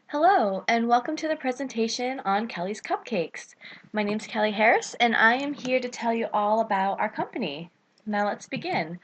Hello, and welcome to the presentation on Kelly's Cupcakes. My name's Kelly Harris, and I am here to tell you all about our company. Now let's begin.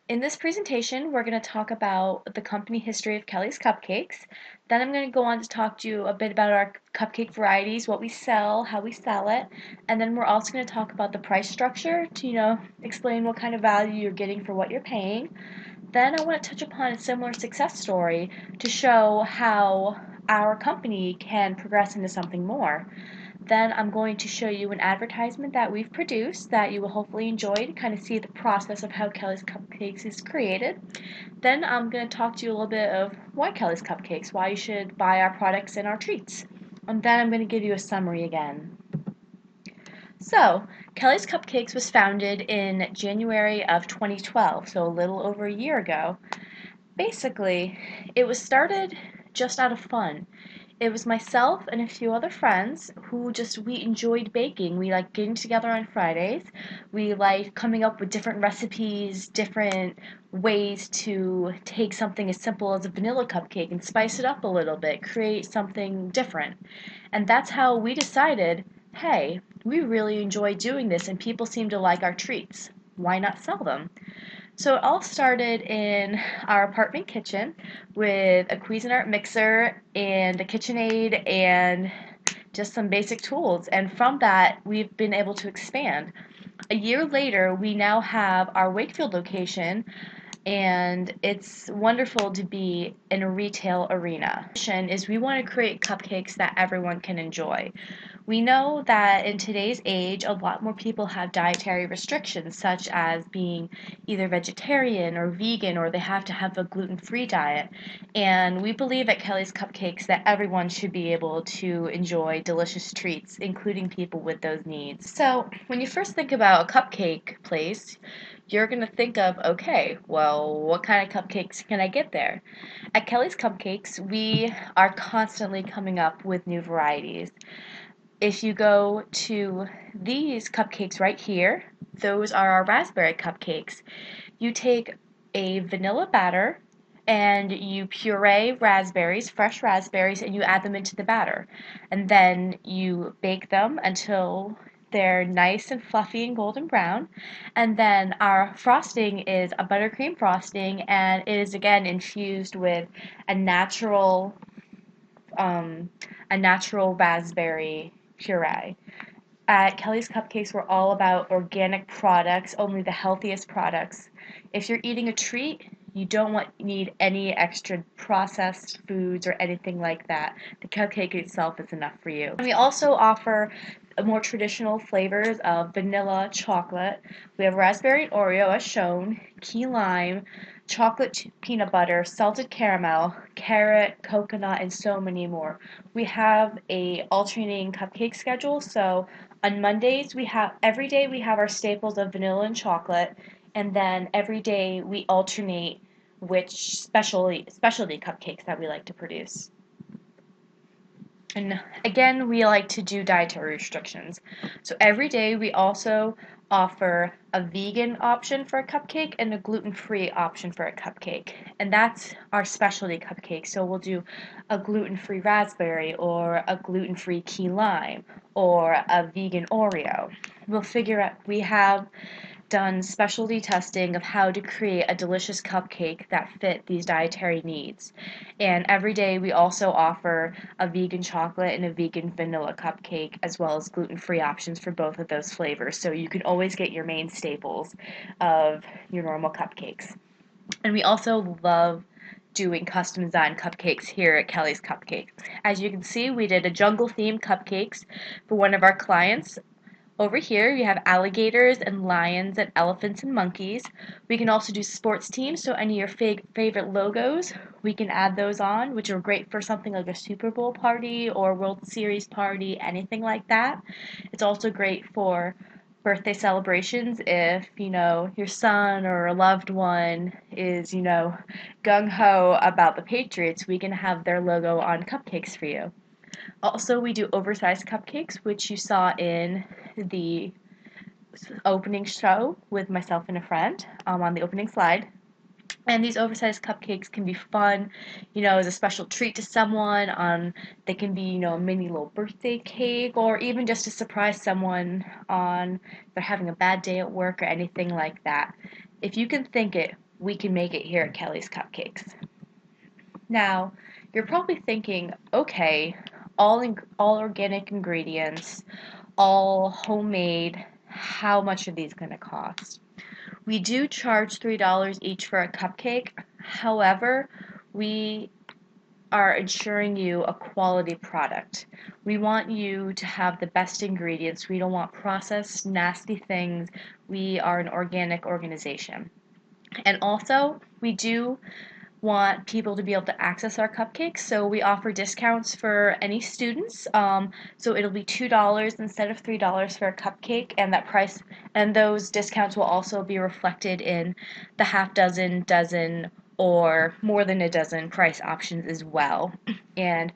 In this presentation, we're going to talk about the company history of Kelly's Cupcakes. Then I'm going to go on to talk to you a bit about our cupcake varieties, what we sell, how we sell it, and then we're also going to talk about the price structure to, explain what kind of value you're getting for what you're paying. Then I want to touch upon a similar success story to show how our company can progress into something more. Then I'm going to show you an advertisement that we've produced that you will hopefully enjoy to kind of see the process of how Kelly's Cupcakes is created. Then I'm going to talk to you a little bit of why Kelly's Cupcakes, why you should buy our products and our treats. And then I'm going to give you a summary again. So, Kelly's Cupcakes was founded in January of 2012, so a little over a year ago. Basically, it was started just out of fun. It was myself and a few other friends who we enjoyed baking. We like getting together on Fridays. We like coming up with different recipes, different ways to take something as simple as a vanilla cupcake and spice it up a little bit, create something different. And that's how we decided, hey, we really enjoy doing this and people seem to like our treats. Why not sell them? So it all started in our apartment kitchen with a Cuisinart mixer and a KitchenAid and just some basic tools. And from that, we've been able to expand. A year later, we now have our Wakefield location, and it's wonderful to be in a retail arena. The mission is we want to create cupcakes that everyone can enjoy. We know that in today's age, a lot more people have dietary restrictions, such as being either vegetarian or vegan, or they have to have a gluten-free diet. And we believe at Kelly's Cupcakes that everyone should be able to enjoy delicious treats, including people with those needs. So, when you first think about a cupcake place, you're going to think of, okay, well, what kind of cupcakes can I get there? At Kelly's Cupcakes, we are constantly coming up with new varieties. If you go to these cupcakes right here, those are our raspberry cupcakes. You take a vanilla batter and you puree raspberries, fresh raspberries, and you add them into the batter. And then you bake them until they're nice and fluffy and golden brown. And then our frosting is a buttercream frosting, and it is again infused with a natural um, a natural raspberry puree. At Kelly's Cupcakes, we're all about organic products, only the healthiest products. If you're eating a treat, you don't need any extra processed foods or anything like that. The cupcake itself is enough for you. And we also offer more traditional flavors of vanilla, chocolate. We have raspberry and Oreo as shown, key lime, chocolate peanut butter, salted caramel, carrot, coconut, and so many more. We have a alternating cupcake schedule, so on Mondays every day we have our staples of vanilla and chocolate, and then every day we alternate which specialty cupcakes that we like to produce. And again, we like to do dietary restrictions. So every day we also offer a vegan option for a cupcake and a gluten-free option for a cupcake. And that's our specialty cupcake. So we'll do a gluten-free raspberry or a gluten-free key lime or a vegan Oreo. We have done specialty testing of how to create a delicious cupcake that fit these dietary needs. And every day we also offer a vegan chocolate and a vegan vanilla cupcake, as well as gluten-free options for both of those flavors. So you can always get your main staples of your normal cupcakes. And we also love doing custom designed cupcakes here at Kelly's Cupcakes. As you can see, we did a jungle themed cupcakes for one of our clients. Over here, you have alligators and lions and elephants and monkeys. We can also do sports teams, so any of your favorite logos, we can add those on, which are great for something like a Super Bowl party or World Series party, anything like that. It's also great for birthday celebrations if, your son or a loved one is, gung-ho about the Patriots, we can have their logo on cupcakes for you. Also, we do oversized cupcakes, which you saw in the opening show with myself and a friend on the opening slide. And these oversized cupcakes can be fun, as a special treat to someone. They can be, a mini little birthday cake, or even just to surprise someone on if they're having a bad day at work or anything like that. If you can think it, we can make it here at Kelly's Cupcakes. Now, you're probably thinking, okay, all organic ingredients, all homemade. How much are these going to cost? We do charge $3 each for a cupcake. However, we are ensuring you a quality product. We want you to have the best ingredients. We don't want processed, nasty things. We are an organic organization. And also, we do want people to be able to access our cupcakes, so we offer discounts for any students. So it'll be $2 instead of $3 for a cupcake, and that price and those discounts will also be reflected in the half dozen, dozen, or more than a dozen price options as well. And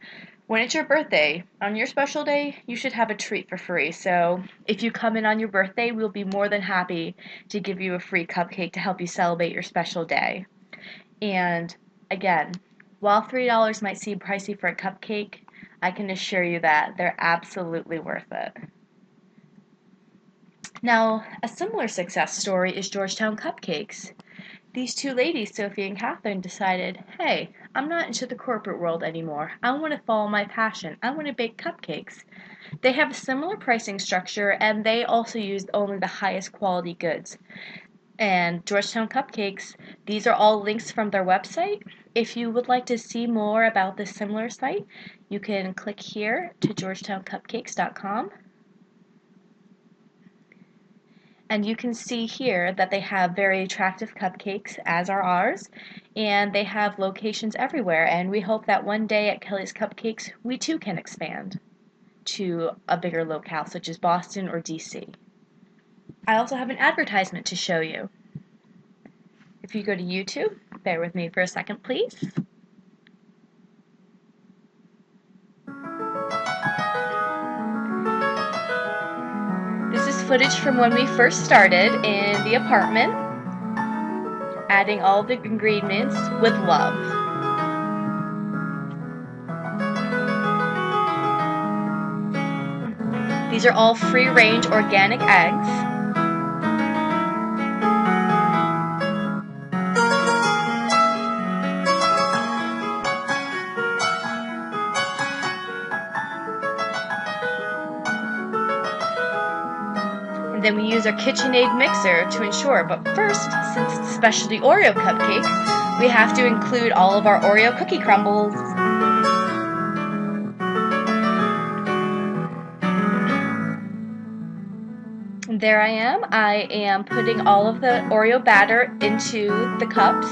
when it's your birthday, on your special day, you should have a treat for free. So if you come in on your birthday, we'll be more than happy to give you a free cupcake to help you celebrate your special day. And again, while $3 might seem pricey for a cupcake, I can assure you that they're absolutely worth it. Now, a similar success story is Georgetown Cupcakes. These two ladies, Sophie and Catherine, decided, hey, I'm not into the corporate world anymore. I want to follow my passion. I want to bake cupcakes. They have a similar pricing structure, and they also use only the highest quality goods. And Georgetown Cupcakes, these are all links from their website. If you would like to see more about this similar site, you can click here to georgetowncupcakes.com. And you can see here that they have very attractive cupcakes, as are ours, and they have locations everywhere. And we hope that one day at Kelly's Cupcakes, we too can expand to a bigger locale, such as Boston or DC. I also have an advertisement to show you. If you go to YouTube, bear with me for a second, please. This is footage from when we first started in the apartment, adding all the ingredients with love. These are all free-range organic eggs. And then we use our KitchenAid mixer to ensure, but first, since it's a specialty Oreo cupcake, we have to include all of our Oreo cookie crumbles. And there I am putting all of the Oreo batter into the cups.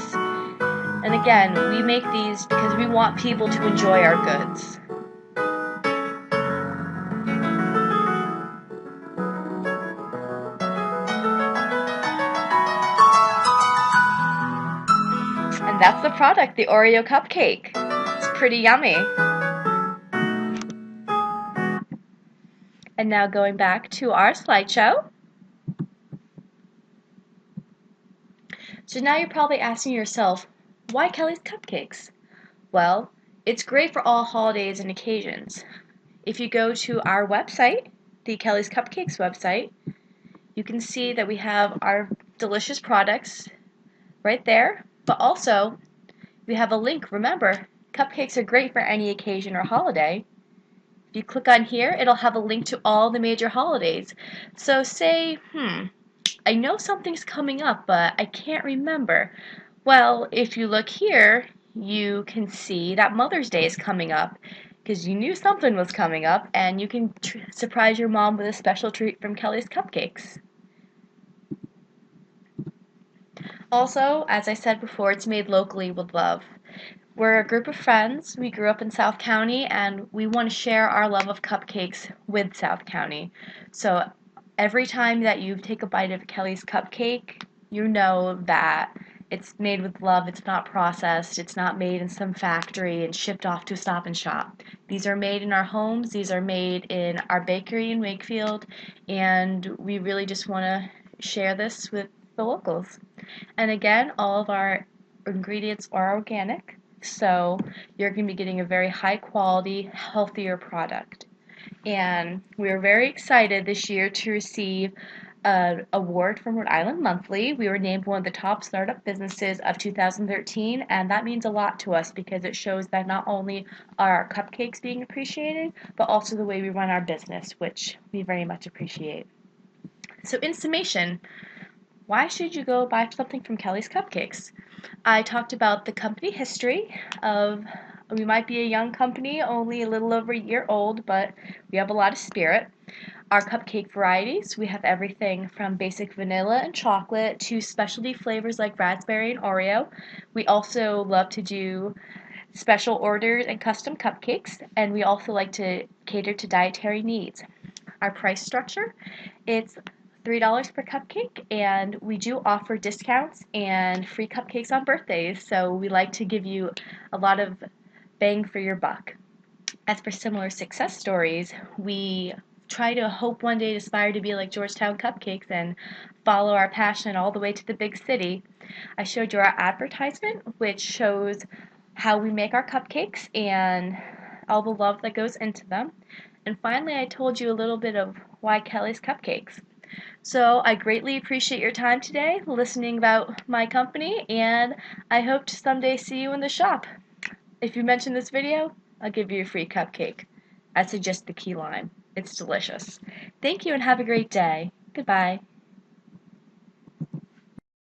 And again, we make these because we want people to enjoy our goods. And that's the product, the Oreo cupcake. It's pretty yummy. And now going back to our slideshow. So now you're probably asking yourself, why Kelly's Cupcakes? Well, it's great for all holidays and occasions. If you go to our website, the Kelly's Cupcakes website, you can see that we have our delicious products right there, but also we have a link. Remember, cupcakes are great for any occasion or holiday. If you click on here, it'll have a link to all the major holidays. So say, I know something's coming up, but I can't remember. Well, if you look here, you can see that Mother's Day is coming up because you knew something was coming up, and you can surprise your mom with a special treat from Kelly's Cupcakes. Also, as I said before, it's made locally with love. We're a group of friends. We grew up in South County, and we want to share our love of cupcakes with South County. So every time that you take a bite of Kelly's Cupcake, you know that it's made with love. It's not processed. It's not made in some factory and shipped off to a Stop and Shop. These are made in our homes. These are made in our bakery in Wakefield, and we really just want to share this with the locals. And again, all of our ingredients are organic, so you're going to be getting a very high quality, healthier product. And we are very excited this year to receive an award from Rhode Island Monthly. We were named one of the top startup businesses of 2013, and that means a lot to us because it shows that not only are our cupcakes being appreciated, but also the way we run our business, which we very much appreciate. So, in summation, why should you go buy something from Kelly's Cupcakes? I talked about the company history of we might be a young company, only a little over a year old, but we have a lot of spirit. Our cupcake varieties, we have everything from basic vanilla and chocolate to specialty flavors like raspberry and Oreo. We also love to do special orders and custom cupcakes, and we also like to cater to dietary needs. Our price structure, it's $3 per cupcake, and we do offer discounts and free cupcakes on birthdays, so we like to give you a lot of bang for your buck. As for similar success stories, we try to hope one day to aspire to be like Georgetown Cupcakes and follow our passion all the way to the big city. I showed you our advertisement, which shows how we make our cupcakes and all the love that goes into them. And finally, I told you a little bit of why Kelly's Cupcakes. So I greatly appreciate your time today listening about my company, and I hope to someday see you in the shop. If you mention this video, I'll give you a free cupcake. I suggest the key lime. It's delicious. Thank you and have a great day. Goodbye.